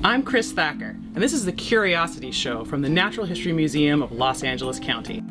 I'm Chris Thacker, and this is the Curiosity Show from the Natural History Museum of Los Angeles County.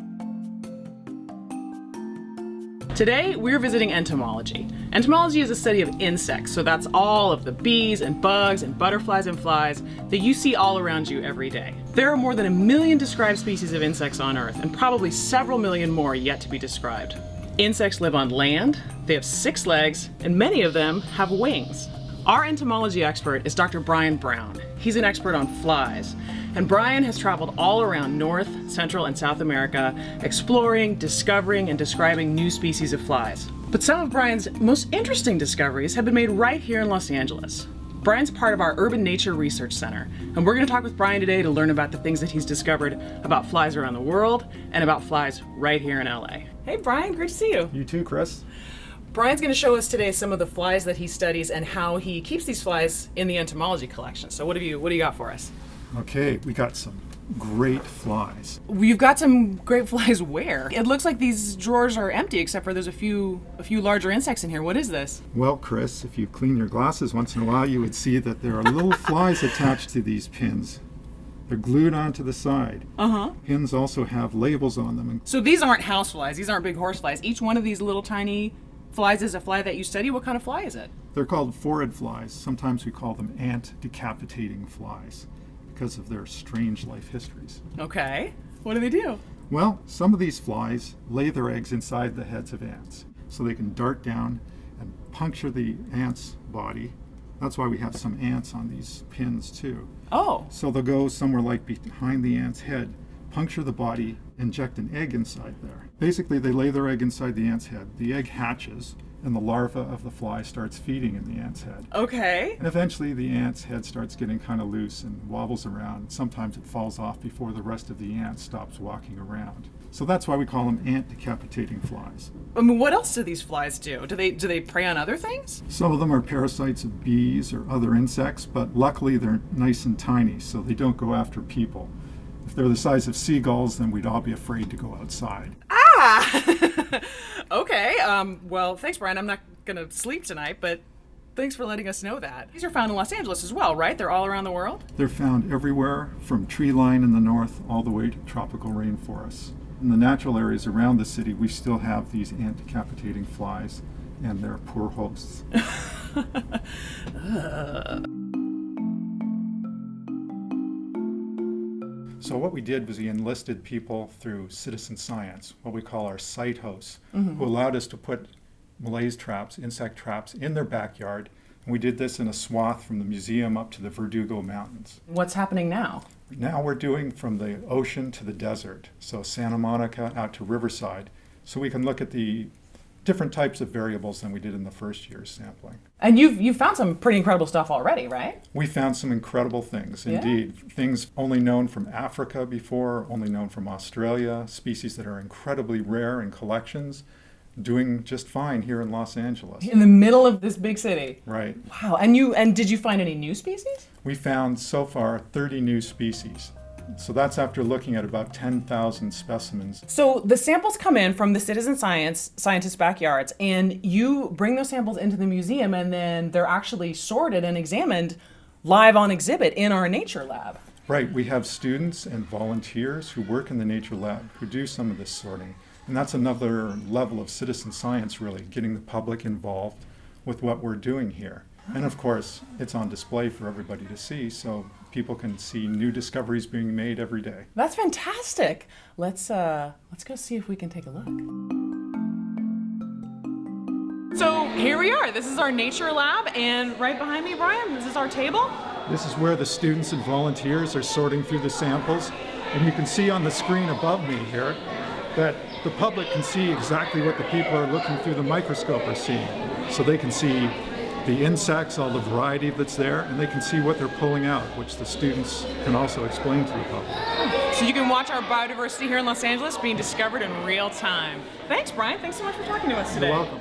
Today, we're visiting entomology. Entomology is a study of insects, so that's all of the bees and bugs and butterflies and flies that you see all around you every day. There are more than 1 million described species of insects on Earth, and probably several million more yet to be described. Insects live on land, they have 6 legs, and many of them have wings. Our entomology expert is Dr. Brian Brown. He's an expert on flies, and Brian has traveled all around North, Central, and South America, exploring, discovering, and describing new species of flies. But some of Brian's most interesting discoveries have been made right here in Los Angeles. Brian's part of our Urban Nature Research Center, and we're going to talk with Brian today to learn about the things that he's discovered about flies around the world and about flies right here in LA. Hey Brian, great to see you. You too, Chris. Brian's going to show us today some of the flies that he studies and how he keeps these flies in the entomology collection. So what do you got for us? Okay, we got some great flies. You've got some great flies where? It looks like these drawers are empty except for there's a few larger insects in here. What is this? Well, Chris, if you clean your glasses once in a while, you would see that there are little flies attached to these pins. They're glued onto the side. Pins also have labels on them. So these aren't house flies. These aren't big horse flies. Each one of these little tiny flies is a fly that you study. What kind of fly is it? They're called phorid flies. Sometimes we call them ant decapitating flies because of their strange life histories. Okay. What do they do? Well, some of these flies lay their eggs inside the heads of ants, so they can dart down and puncture the ant's body. That's why we have some ants on these pins too. Oh. So they'll go somewhere like behind the ant's head, puncture the body, inject an egg inside there. Basically, they lay their egg inside the ant's head. The egg hatches, and the larva of the fly starts feeding in the ant's head. Okay. And eventually, the ant's head starts getting kind of loose and wobbles around. Sometimes it falls off before the rest of the ant stops walking around. So that's why we call them ant decapitating flies. I mean, what else do these flies do? Do they prey on other things? Some of them are parasites of bees or other insects, but luckily they're nice and tiny, so they don't go after people. If they're the size of seagulls, then we'd all be afraid to go outside. Ah! Okay. Well, thanks, Brian. I'm not going to sleep tonight, but thanks for letting us know that. These are found in Los Angeles as well, right? They're all around the world? They're found everywhere, from tree line in the north all the way to tropical rainforests. In the natural areas around the city, we still have these ant decapitating flies, and they're poor hosts. So what we did was we enlisted people through citizen science, what we call our site hosts, who allowed us to put malaise traps, insect traps, in their backyard. And we did this in a swath from the museum up to the Verdugo Mountains. What's happening now? Now we're doing from the ocean to the desert, so Santa Monica out to Riverside, so we can look at the different types of variables than we did in the first year's sampling. And you've found some pretty incredible stuff already, right? We found some incredible things, Yeah. indeed. Things only known from Africa before, only known from Australia, species that are incredibly rare in collections, doing just fine here in Los Angeles. In the middle of this big city. Right. Wow. And did you find any new species? We found so far 30 new species. So that's after looking at about 10,000 specimens. So the samples come in from the citizen scientists' backyards, and you bring those samples into the museum, and then they're actually sorted and examined live on exhibit in our nature lab. Right, we have students and volunteers who work in the nature lab who do some of this sorting. And that's another level of citizen science, really, getting the public involved with what we're doing here. And of course, it's on display for everybody to see, so people can see new discoveries being made every day. That's fantastic. Let's go see if we can take a look. So here we are. This is our nature lab, and right behind me, Brian, this is our table. This is where the students and volunteers are sorting through the samples. And you can see on the screen above me here that the public can see exactly what the people are looking through the microscope are seeing. So they can see the insects, all the variety that's there, and they can see what they're pulling out, which the students can also explain to the public. So you can watch our biodiversity here in Los Angeles being discovered in real time. Thanks, Brian. Thanks so much for talking to us today. You're welcome.